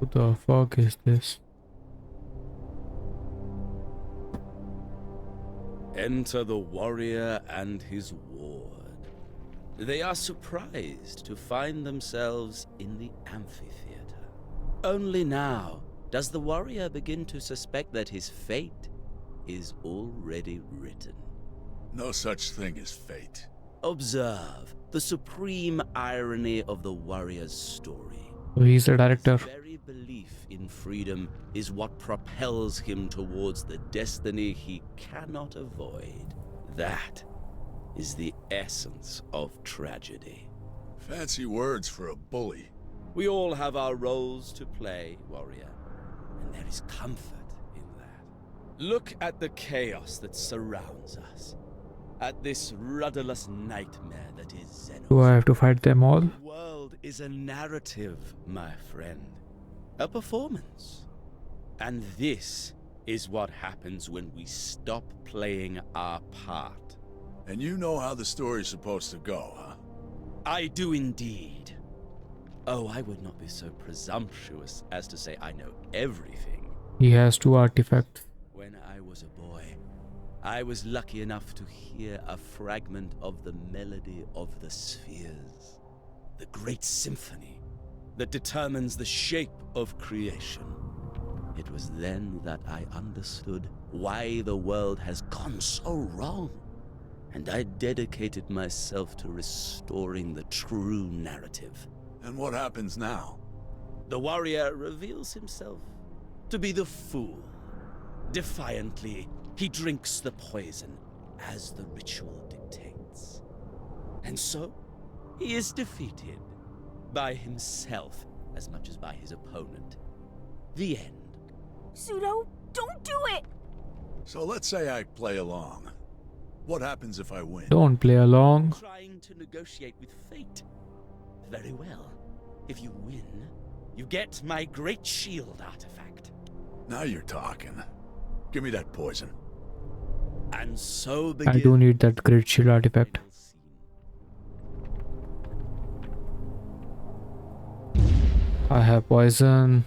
Who the fuck is this? Enter the warrior and his ward. They are surprised to find themselves in the amphitheater. Only now does the warrior begin to suspect that his fate is already written. No such thing as fate. Observe the supreme irony of the warrior's story. So he's the director. His very belief in freedom is what propels him towards the destiny he cannot avoid. That is the essence of tragedy. Fancy words for a bully. We all have our roles to play, warrior, and there is comfort in that. Look at the chaos that surrounds us, at this rudderless nightmare that is Xenos. Do I have to fight them all? The world is a narrative, my friend. A performance. And this is what happens when we stop playing our part. And you know how the story's supposed to go, huh? I do indeed. Oh, I would not be so presumptuous as to say I know everything. He has 2 artifacts. When I was a boy, I was lucky enough to hear a fragment of the melody of the spheres, the great symphony that determines the shape of creation. It was then that I understood why the world has gone so wrong, and I dedicated myself to restoring the true narrative. And what happens now? The warrior reveals himself to be the fool. Defiantly, he drinks the poison as the ritual dictates. And so, he is defeated by himself as much as by his opponent. The end. Pseudo, don't do it! So let's say I play along. What happens if I win? Don't play along. Trying to negotiate with fate. Very well. If you win, you get my Great Shield artifact. Now you're talking. Give me that poison. And so I begins do need that great shield artifact. I have poison.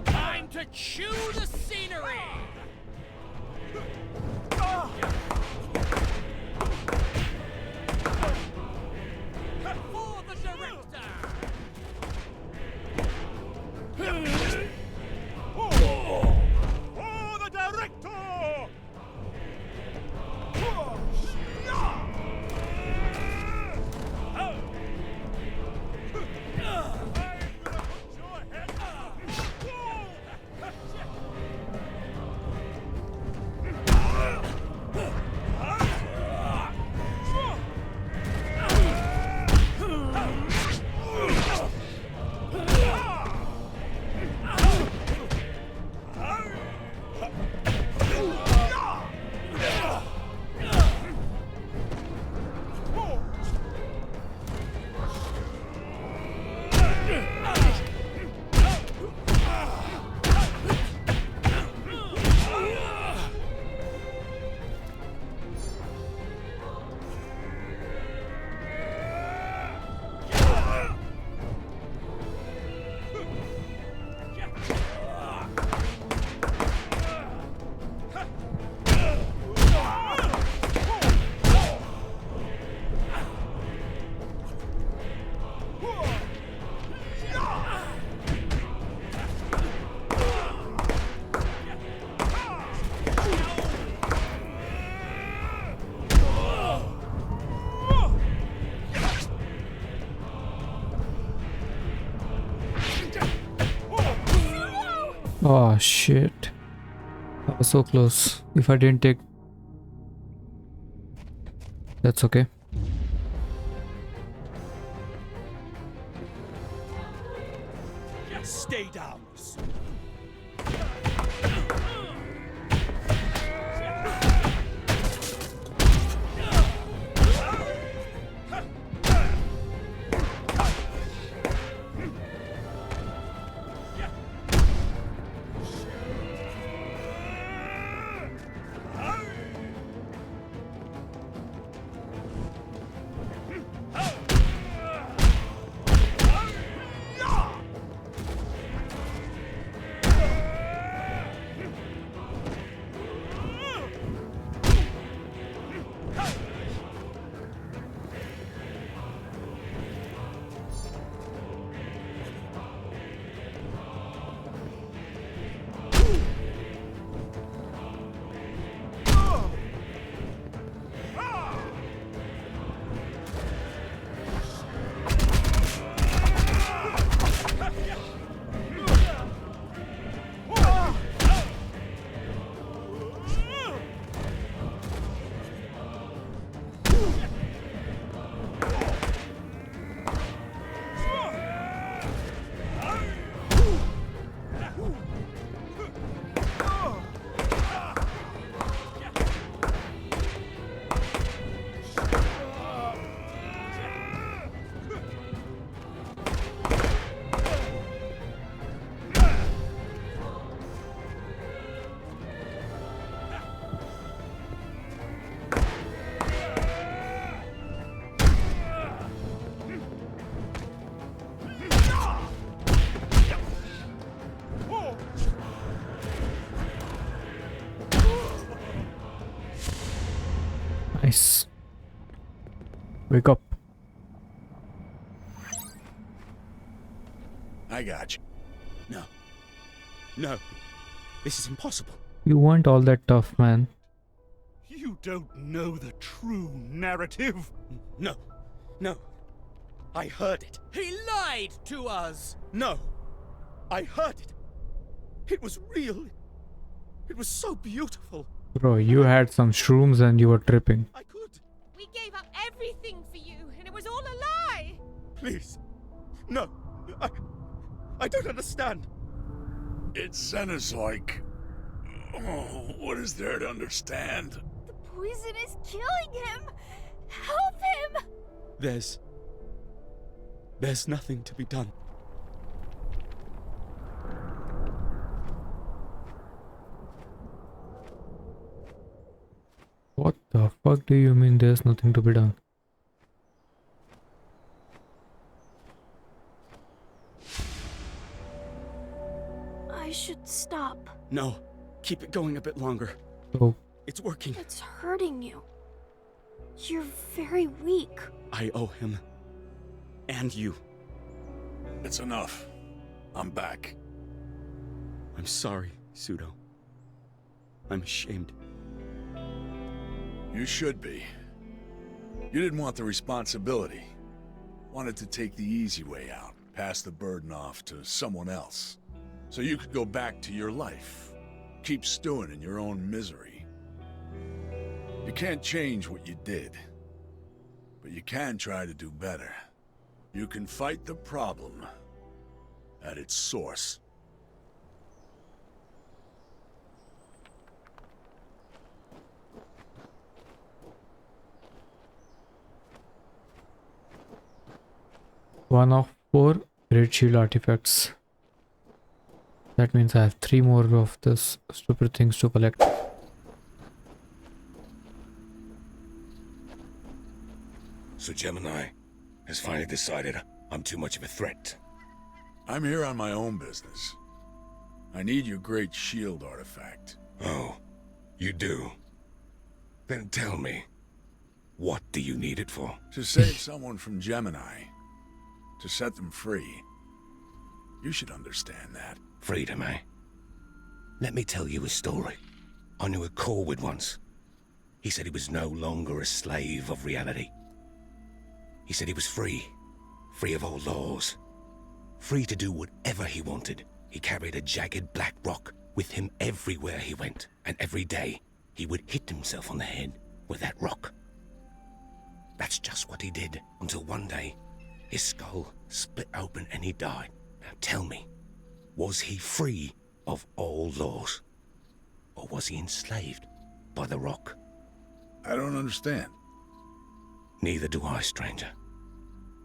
Time to chew the scenery! For the director! For the director! Oh shit. That was so close. If I didn't take... That's okay. Stay down. Nice. Wake up. I got you. No. No. This is impossible. You weren't all that tough, man. You don't know the true narrative. No. No. I heard it. He lied to us. No. I heard it. It was real. It was so beautiful. Bro, you had some shrooms and you were tripping. I could. We gave up everything for you, and it was all a lie. Please. No. I don't understand. It's Cenozoic. Oh, what is there to understand? The poison is killing him. Help him. There's nothing to be done. What the fuck do you mean there's nothing to be done? I should stop. No. Keep it going a bit longer. Oh, It's working. It's hurting you. You're very weak. I owe him. And you. It's enough. I'm back. I'm sorry, Pseudo. I'm ashamed. You should be. You didn't want the responsibility. Wanted to take the easy way out, pass the burden off to someone else. So you could go back to your life. Keep stewing in your own misery. You can't change what you did. But you can try to do better. You can fight the problem at its source. one of 4 Great Shield artifacts. That means I have 3 more of this stupid things to collect. So Gemini has finally decided I'm too much of a threat. I'm here on my own business. I need your Great Shield artifact. Oh, you do? Then tell me, what do you need it for? To save someone from Gemini. To set them free. You should understand that. Freedom, eh? Let me tell you a story. I knew a Corwood once. He said he was no longer a slave of reality. He said he was free. Free of all laws. Free to do whatever he wanted. He carried a jagged black rock with him everywhere he went. And every day, he would hit himself on the head with that rock. That's just what he did, until one day, his skull split open and he died. Now tell me, was he free of all laws? Or was he enslaved by the rock? I don't understand. Neither do I, stranger.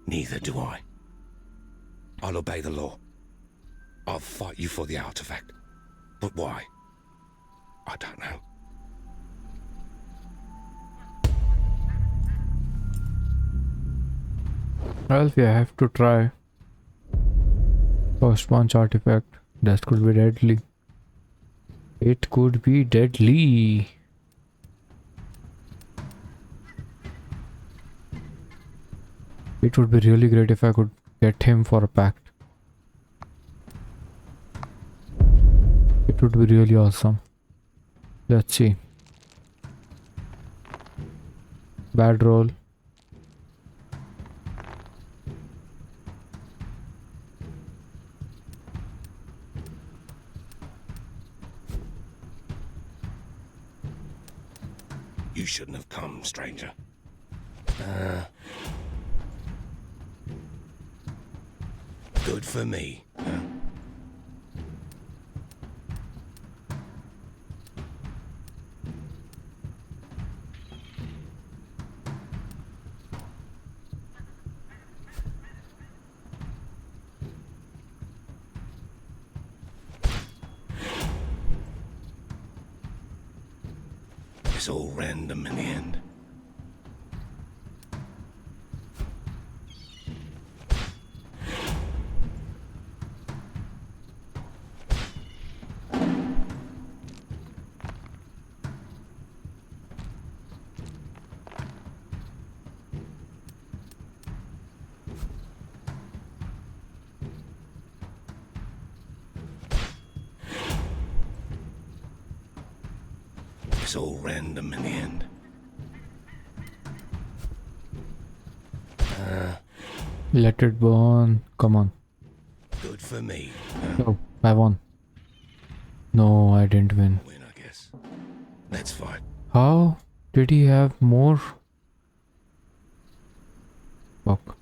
Neither do I. I'll obey the law. I'll fight you for the artifact. But why? I don't know. Well, we have to try. First punch artifact. That could be deadly. It could be deadly. It would be really great if I could get him for a pact. It would be really awesome. Let's see. Bad roll. You shouldn't have come, stranger. Good for me, huh? It's all random in the end. It's all random in the end. Let it burn. Come on. Good for me. Oh, I won. No, I didn't win. Win, I guess. That's fine. How did he have more? Fuck.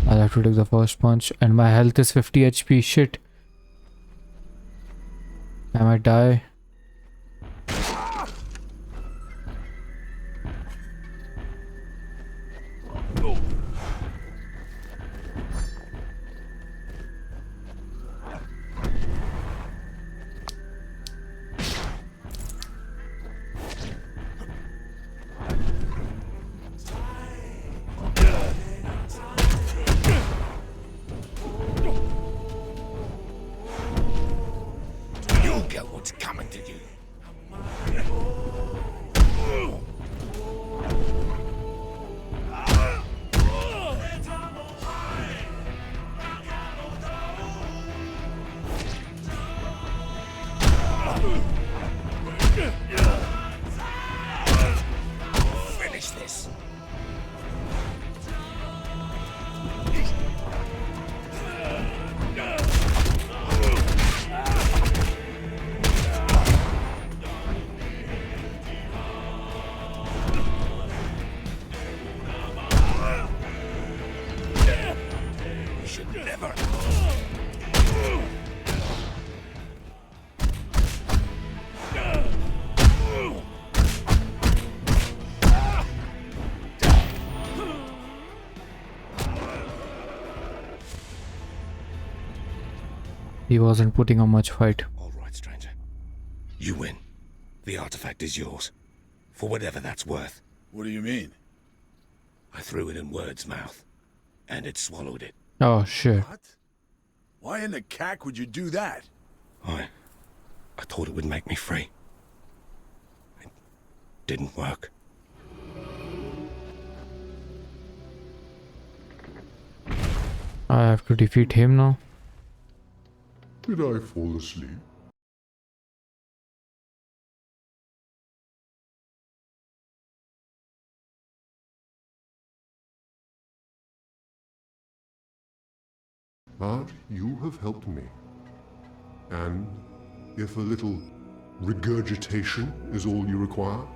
I'll have to take the first punch and my health is 50 HP. Shit. I might die. You'll get what's coming to you. Finish this. You should never. He wasn't putting up much fight. All right, stranger. You win. The artifact is yours. For whatever that's worth. What do you mean? I threw it in Word's mouth. And it swallowed it. Oh shit. What? Why in the cack would you do that? I thought it would make me free. It didn't work. I have to defeat him now. Did I fall asleep? But you have helped me. And if a little regurgitation is all you require,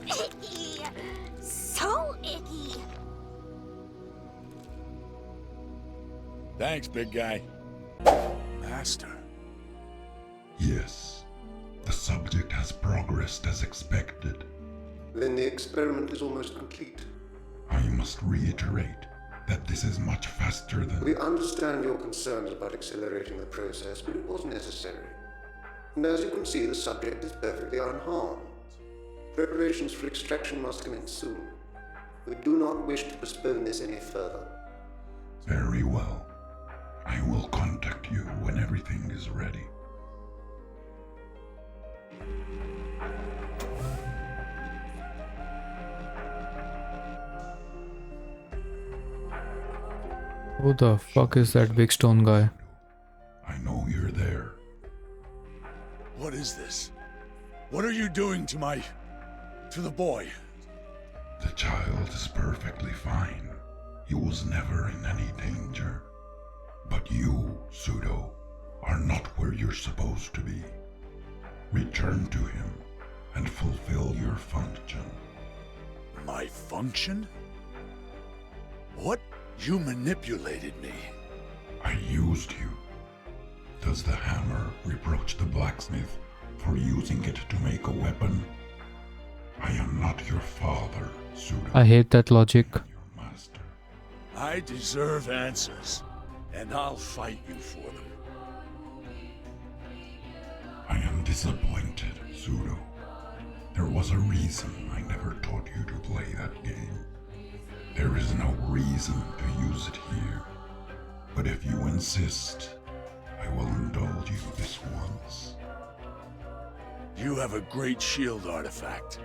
Icky! So icky! Thanks, big guy. Master. yes, the subject has progressed as expected. Then the experiment is almost complete. I must reiterate that this is much faster than... We understand your concerns about accelerating the process, but it was necessary. And as you can see, the subject is perfectly unharmed. Preparations for extraction must commence soon. We do not wish to postpone this any further. Very well. I will contact you when everything is ready. Who the fuck is that big stone guy? I know you're there. What is this? What are you doing to the boy? The child is perfectly fine. He was never in any danger. But you, Pseudo, are not where you're supposed to be. Return to him and fulfill your function. My function? What? You manipulated me. I used you. Does the hammer reproach the blacksmith for using it to make a weapon? I am not your father, Pseudo. I hate that logic. I am your master. I deserve answers, and I'll fight you for them. I am disappointed, Pseudo. There was a reason I never taught you to play that game. There is no reason to use it here. But if you insist, I will indulge you this once. You have a great shield artifact.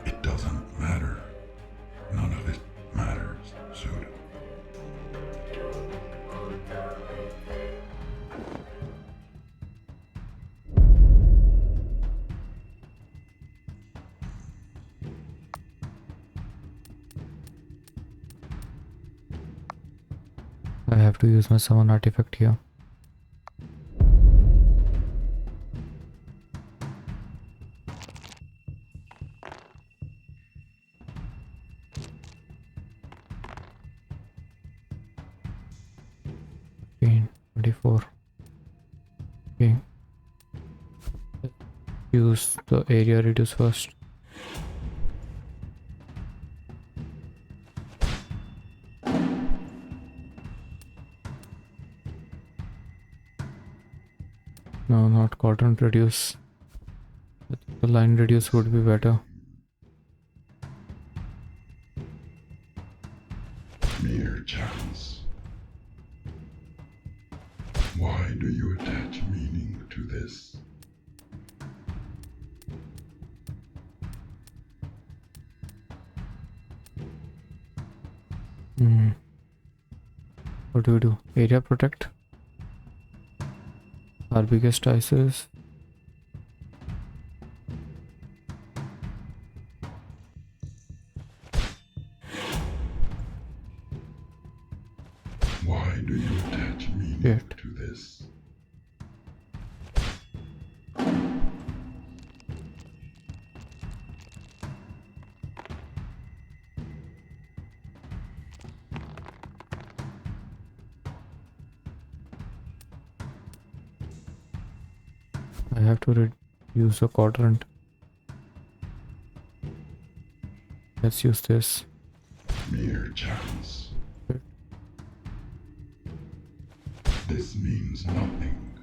It doesn't matter. None of it matters, Pseudo. I have to use my summon artifact here. Okay, 24. Okay. Use the area reduce first. No, not quadrant reduce. The line reduce would be better. Mere chance. Why do you attach meaning to this? What do we do? Area protect. Our biggest ISIS. Why do you attach meaning Shit. to this? I have to use a quadrant. Let's use this. Mere chance. This means nothing.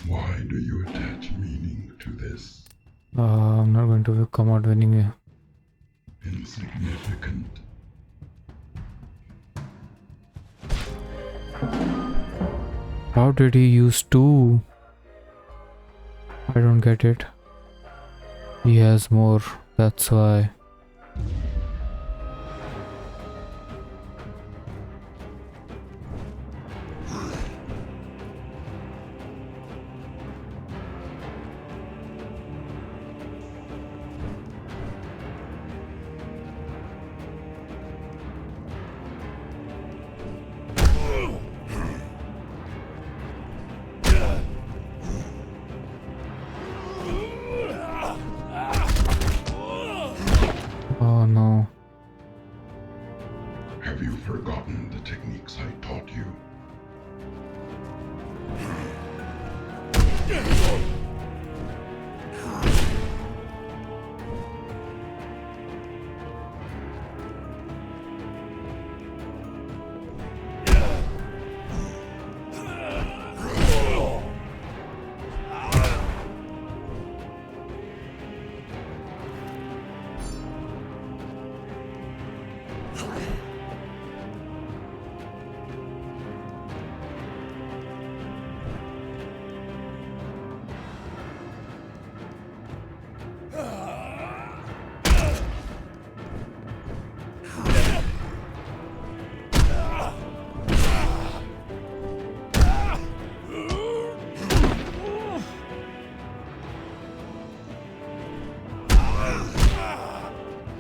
Why do you attach meaning to this? I'm not going to come out winning here. Insignificant. How did he use 2? I don't get it. He has more, that's why. Oh no. Have you forgotten the techniques I taught you?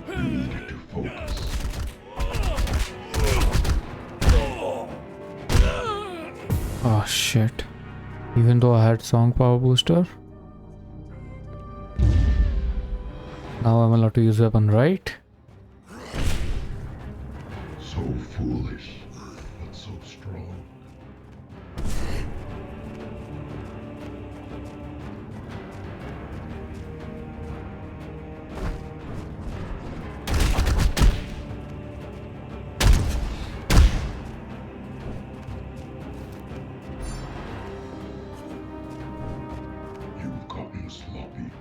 You needed to focus. Oh shit. Even though I had song power booster. Now I'm allowed to use weapon, right? So foolish, but so strong. You've gotten sloppy.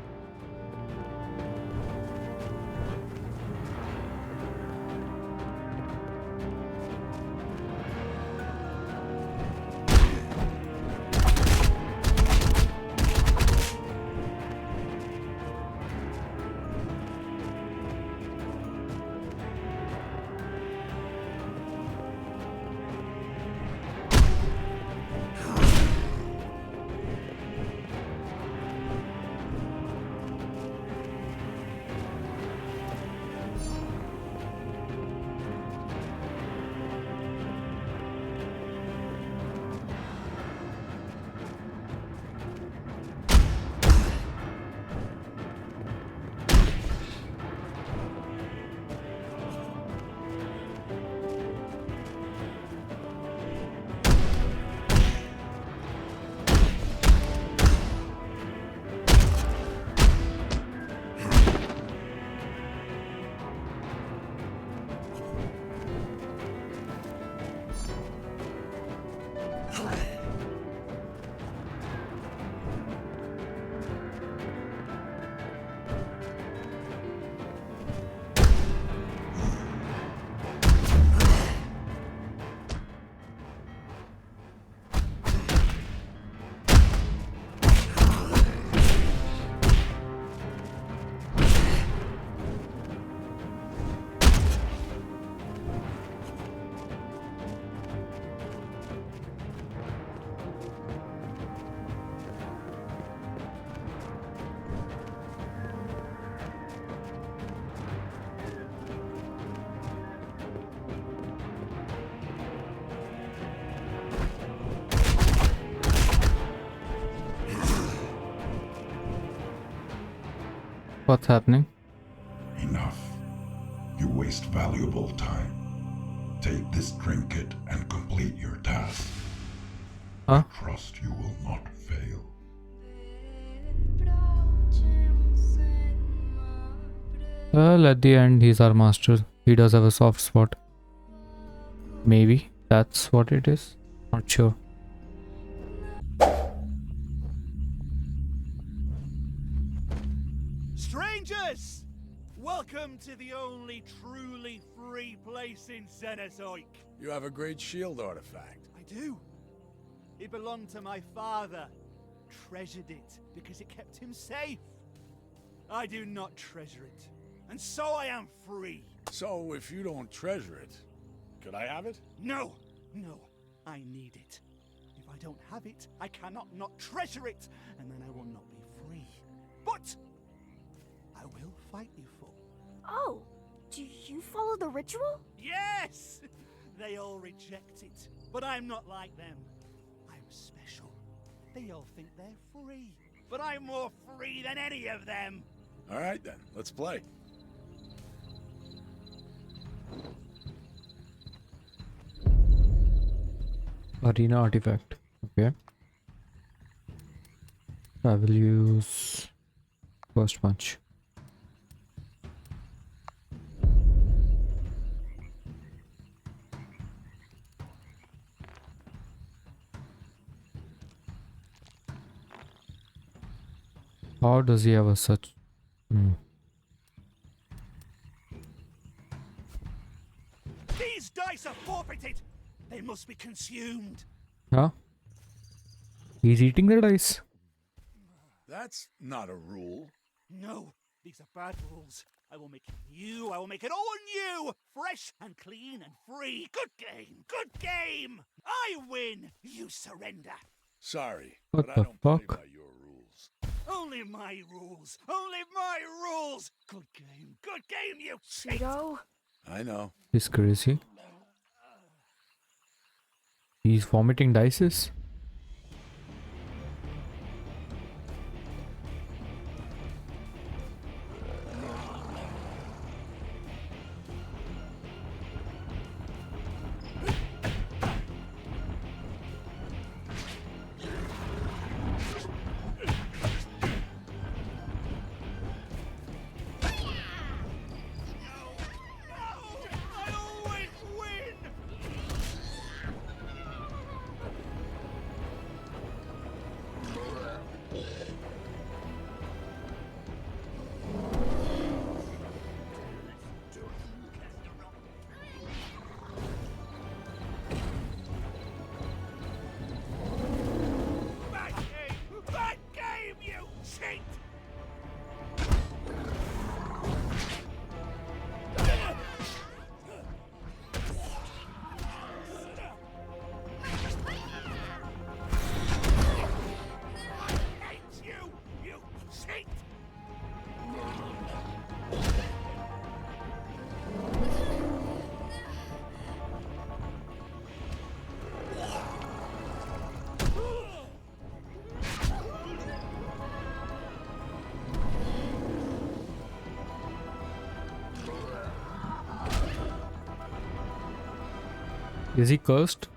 What's happening? Enough. You waste valuable time. Take this trinket and complete your task. Huh? I trust you will not fail. Well, at the end, he's our master. He does have a soft spot. Maybe that's what it is. Not sure. Strangers! Welcome to the only truly free place in Cenozoic. You have a great shield artifact. I do. It belonged to my father. Treasured it because it kept him safe. I do not treasure it, and so I am free. So, if you don't treasure it, could I have it? No, no, I need it. If I don't have it, I cannot not treasure it, and then I will not be free. But I will fight you for. Oh, do you follow the ritual? Yes! They all reject it, but I'm not like them. I'm special. They all think they're free, but I'm more free than any of them. All right then, let's play. Arena artifact. Okay. I will use first punch. How does he have a such? These dice are forfeited. They must be consumed. Huh? He's eating the dice. That's not a rule. No, these are bad rules. I will make it new. I will make it all new. Fresh and clean and free. Good game. Good game. I win. You surrender. Sorry, What but the I don't play fuck? by your rules. Only my rules. Only my rules. Good game. Good game, you cheat. Cheeto? I know. He's crazy. He's vomiting dices. I always win. Bad game, you cheat. Hate you, you cheat. Is he cursed?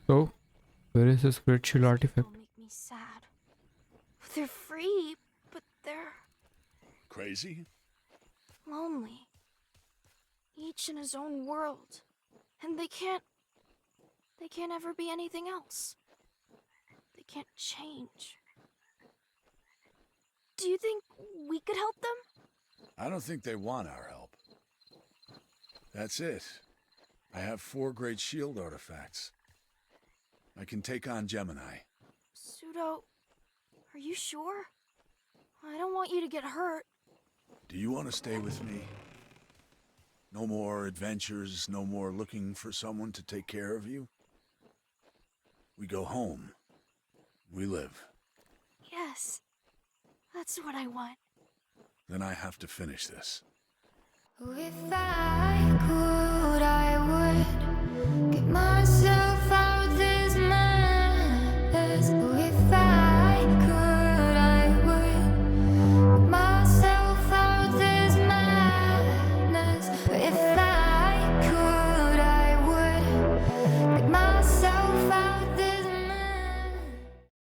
So, where is this great shield These artifact? people make me sad. They're free, but they're Crazy? lonely. Each in his own world. And they can't ever be anything else. They can't change. Do you think we could help them? I don't think they want our help. That's it. I have 4 great shield artifacts. I can take on Gemini. Pseudo, are you sure? I don't want you to get hurt. Do you want to stay with me? No more adventures, no more looking for someone to take care of you? We go home. We live. Yes, that's what I want. Then I have to finish this. With that